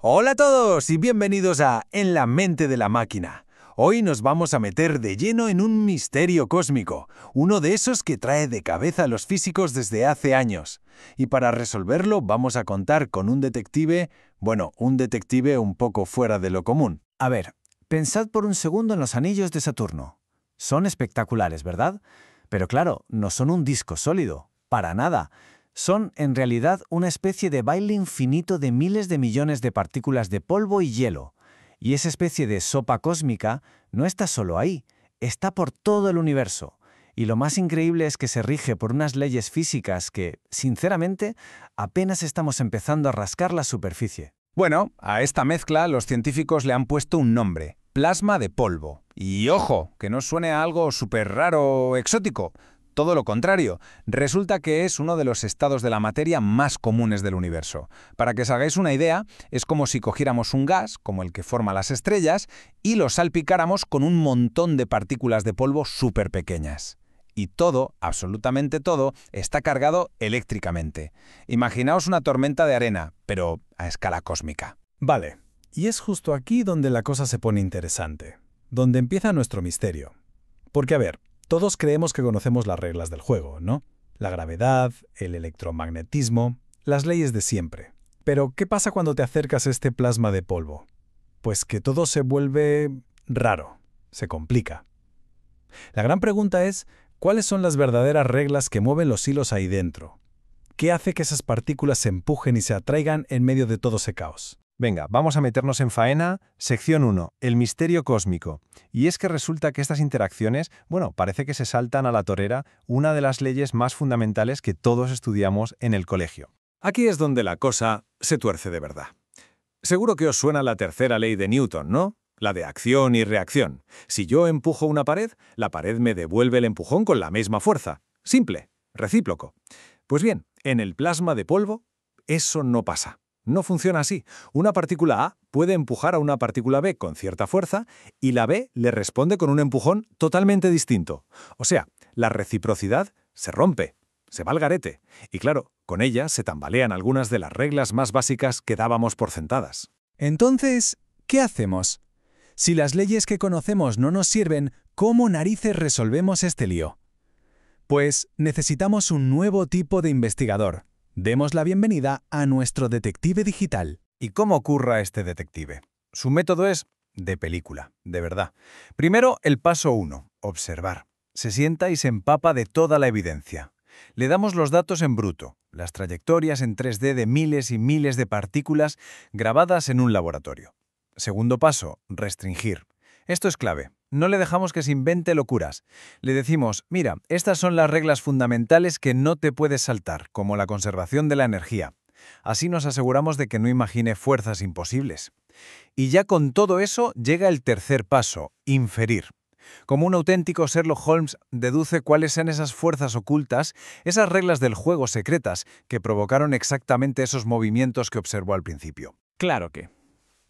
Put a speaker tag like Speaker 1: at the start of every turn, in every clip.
Speaker 1: Hola a todos y bienvenidos a En la mente de la máquina. Hoy nos vamos a meter de lleno en un misterio cósmico, uno de esos que trae de cabeza a los físicos desde hace años. Y para resolverlo vamos a contar con un detective, un detective un poco fuera de lo común.
Speaker 2: A ver, pensad por un segundo en los anillos de Saturno. Son espectaculares, ¿verdad? Pero claro, no son un disco sólido, para nada. Son, en realidad, una especie de baile infinito de miles de millones de partículas de polvo y hielo. Y esa especie de sopa cósmica no está solo ahí, está por todo el universo. Y lo más increíble es que se rige por unas leyes físicas que, sinceramente, apenas estamos empezando a rascar la superficie.
Speaker 1: Bueno, a esta mezcla los científicos le han puesto un nombre, plasma de polvo. Y ojo, que no suene a algo súper raro o exótico. Todo lo contrario, resulta que es uno de los estados de la materia más comunes del universo. Para que os hagáis una idea, es como si cogiéramos un gas, como el que forma las estrellas, y lo salpicáramos con un montón de partículas de polvo súper pequeñas. Y todo, absolutamente todo, está cargado eléctricamente. Imaginaos una tormenta de arena, pero a escala cósmica.
Speaker 3: Vale, y es justo aquí donde la cosa se pone interesante, donde empieza nuestro misterio. Porque, a ver, todos creemos que conocemos las reglas del juego, ¿no? La gravedad, el electromagnetismo, las leyes de siempre. Pero, ¿qué pasa cuando te acercas a este plasma de polvo? Pues que todo se vuelve raro, se complica. La gran pregunta es, ¿cuáles son las verdaderas reglas que mueven los hilos ahí dentro? ¿Qué hace que esas partículas se empujen y se atraigan en medio de todo ese caos?
Speaker 4: Venga, vamos a meternos en faena. Sección 1. El misterio cósmico. Y es que resulta que estas interacciones, parece que se saltan a la torera una de las leyes más fundamentales que todos estudiamos en el colegio.
Speaker 1: Aquí es donde la cosa se tuerce de verdad. Seguro que os suena la tercera ley de Newton, ¿no? La de acción y reacción. Si yo empujo una pared, la pared me devuelve el empujón con la misma fuerza. Simple, recíproco. Pues bien, en el plasma de polvo, eso no pasa. No funciona así. Una partícula A puede empujar a una partícula B con cierta fuerza y la B le responde con un empujón totalmente distinto. O sea, la reciprocidad se rompe, se va al garete. Y claro, con ella se tambalean algunas de las reglas más básicas que dábamos por sentadas.
Speaker 3: Entonces, ¿qué hacemos? Si las leyes que conocemos no nos sirven, ¿cómo narices resolvemos este lío? Pues necesitamos un nuevo tipo de investigador. Demos la bienvenida a nuestro detective digital.
Speaker 4: ¿Y cómo curra este detective? Su método es de película, de verdad. Primero, el paso 1, observar. Se sienta y se empapa de toda la evidencia. Le damos los datos en bruto, las trayectorias en 3D de miles y miles de partículas grabadas en un laboratorio. Segundo paso, restringir. Esto es clave. No le dejamos que se invente locuras. Le decimos, mira, estas son las reglas fundamentales que no te puedes saltar, como la conservación de la energía. Así nos aseguramos de que no imagine fuerzas imposibles. Y ya con todo eso llega el tercer paso, inferir. Como un auténtico Sherlock Holmes deduce cuáles son esas fuerzas ocultas, esas reglas del juego secretas que provocaron exactamente esos movimientos que observó al principio.
Speaker 2: Claro que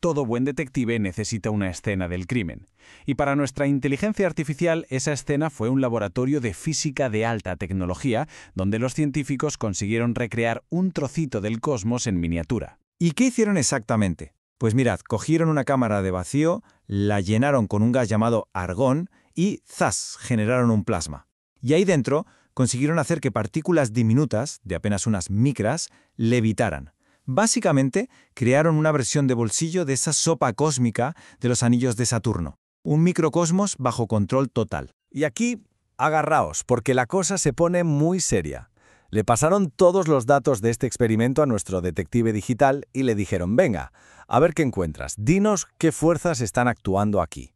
Speaker 2: todo buen detective necesita una escena del crimen. Y para nuestra inteligencia artificial, esa escena fue un laboratorio de física de alta tecnología, donde los científicos consiguieron recrear un trocito del cosmos en miniatura.
Speaker 4: ¿Y qué hicieron exactamente? Pues mirad, cogieron una cámara de vacío, la llenaron con un gas llamado argón y ¡zas!, generaron un plasma. Y ahí dentro consiguieron hacer que partículas diminutas, de apenas unas micras, levitaran. Básicamente, crearon una versión de bolsillo de esa sopa cósmica de los anillos de Saturno. Un microcosmos bajo control total.
Speaker 1: Y aquí, agarraos, porque la cosa se pone muy seria. Le pasaron todos los datos de este experimento a nuestro detective digital y le dijeron, venga, a ver qué encuentras, dinos qué fuerzas están actuando aquí.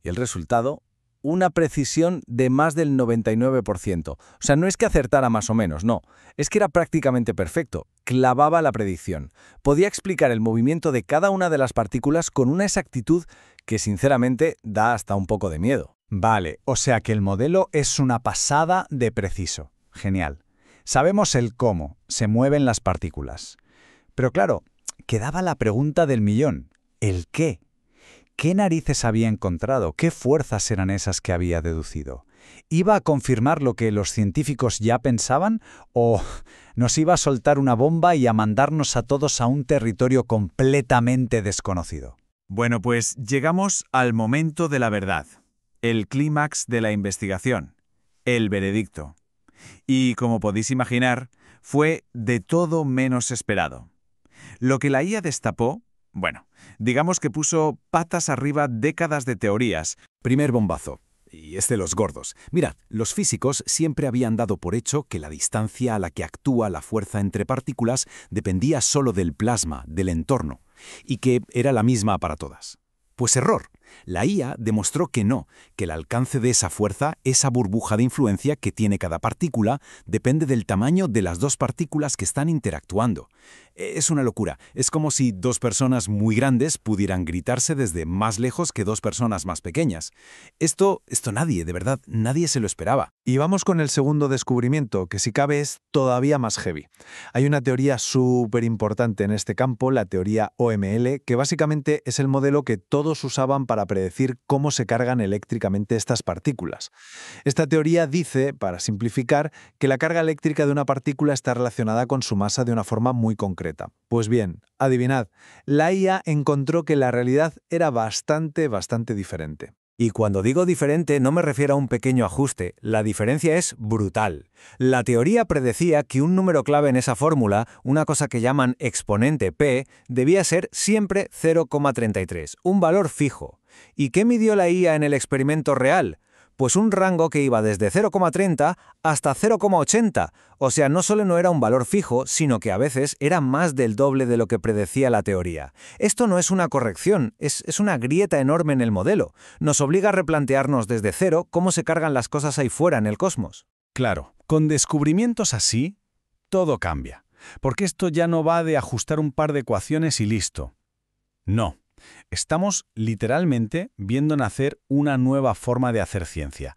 Speaker 1: Y el resultado, una precisión de más del 99%. O sea, no es que acertara más o menos, no. Es que era prácticamente perfecto. Clavaba la predicción. Podía explicar el movimiento de cada una de las partículas con una exactitud que sinceramente da hasta un poco de miedo.
Speaker 3: Vale, o sea que el modelo es una pasada de preciso. Genial. Sabemos el cómo se mueven las partículas. Pero claro, quedaba la pregunta del millón. ¿El qué? ¿Qué narices había encontrado? ¿Qué fuerzas eran esas que había deducido?
Speaker 2: ¿Iba a confirmar lo que los científicos ya pensaban o nos iba a soltar una bomba y a mandarnos a todos a un territorio completamente desconocido?
Speaker 4: Bueno, pues llegamos al momento de la verdad, el clímax de la investigación, el veredicto. Y como podéis imaginar, fue de todo menos esperado. Lo que la IA destapó, bueno, digamos que puso patas arriba décadas de teorías.
Speaker 5: Primer bombazo. Y es de los gordos. Mirad, los físicos siempre habían dado por hecho que la distancia a la que actúa la fuerza entre partículas dependía solo del plasma, del entorno, y que era la misma para todas. Pues error. La IA demostró que no, que el alcance de esa fuerza, esa burbuja de influencia que tiene cada partícula, depende del tamaño de las dos partículas que están interactuando. Es una locura. Es como si dos personas muy grandes pudieran gritarse desde más lejos que dos personas más pequeñas. Esto nadie, de verdad, nadie se lo esperaba.
Speaker 4: Y vamos con el segundo descubrimiento, que si cabe es todavía más heavy. Hay una teoría súper importante en este campo, la teoría OML, que básicamente es el modelo que todos usaban para predecir cómo se cargan eléctricamente estas partículas. Esta teoría dice, para simplificar, que la carga eléctrica de una partícula está relacionada con su masa de una forma muy concreta. Pues bien, adivinad, la IA encontró que la realidad era bastante diferente.
Speaker 2: Y cuando digo diferente no me refiero a un pequeño ajuste, la diferencia es brutal. La teoría predecía que un número clave en esa fórmula, una cosa que llaman exponente P, debía ser siempre 0,33, un valor fijo. ¿Y qué midió la IA en el experimento real? Pues un rango que iba desde 0,30 hasta 0,80, o sea, no solo no era un valor fijo, sino que a veces era más del doble de lo que predecía la teoría. Esto no es una corrección, es una grieta enorme en el modelo. Nos obliga a replantearnos desde cero cómo se cargan las cosas ahí fuera en el cosmos.
Speaker 3: Claro, con descubrimientos así, todo cambia. Porque esto ya no va de ajustar un par de ecuaciones y listo. No. Estamos literalmente viendo nacer una nueva forma de hacer ciencia,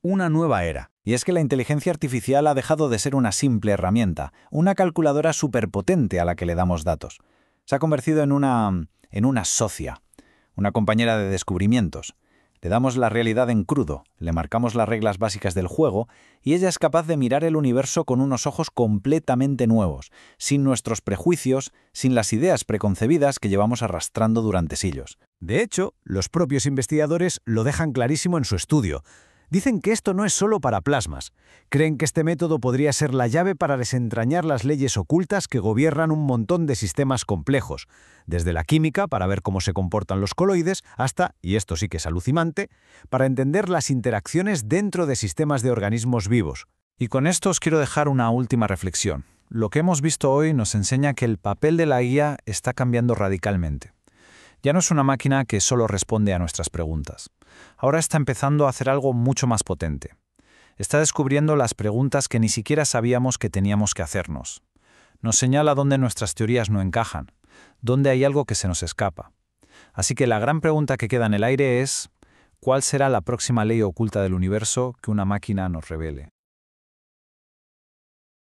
Speaker 3: una nueva era.
Speaker 2: Y es que la inteligencia artificial ha dejado de ser una simple herramienta, una calculadora superpotente a la que le damos datos. Se ha convertido en una socia, una compañera de descubrimientos. Le damos la realidad en crudo, le marcamos las reglas básicas del juego y ella es capaz de mirar el universo con unos ojos completamente nuevos, sin nuestros prejuicios, sin las ideas preconcebidas que llevamos arrastrando durante siglos.
Speaker 5: De hecho, los propios investigadores lo dejan clarísimo en su estudio. Dicen que esto no es solo para plasmas. Creen que este método podría ser la llave para desentrañar las leyes ocultas que gobiernan un montón de sistemas complejos, desde la química, para ver cómo se comportan los coloides, hasta, y esto sí que es alucinante, para entender las interacciones dentro de sistemas de organismos vivos.
Speaker 2: Y con esto os quiero dejar una última reflexión. Lo que hemos visto hoy nos enseña que el papel de la IA está cambiando radicalmente. Ya no es una máquina que solo responde a nuestras preguntas. Ahora está empezando a hacer algo mucho más potente. Está descubriendo las preguntas que ni siquiera sabíamos que teníamos que hacernos. Nos señala dónde nuestras teorías no encajan, dónde hay algo que se nos escapa. Así que la gran pregunta que queda en el aire es, ¿cuál será la próxima ley oculta del universo que una máquina nos revele?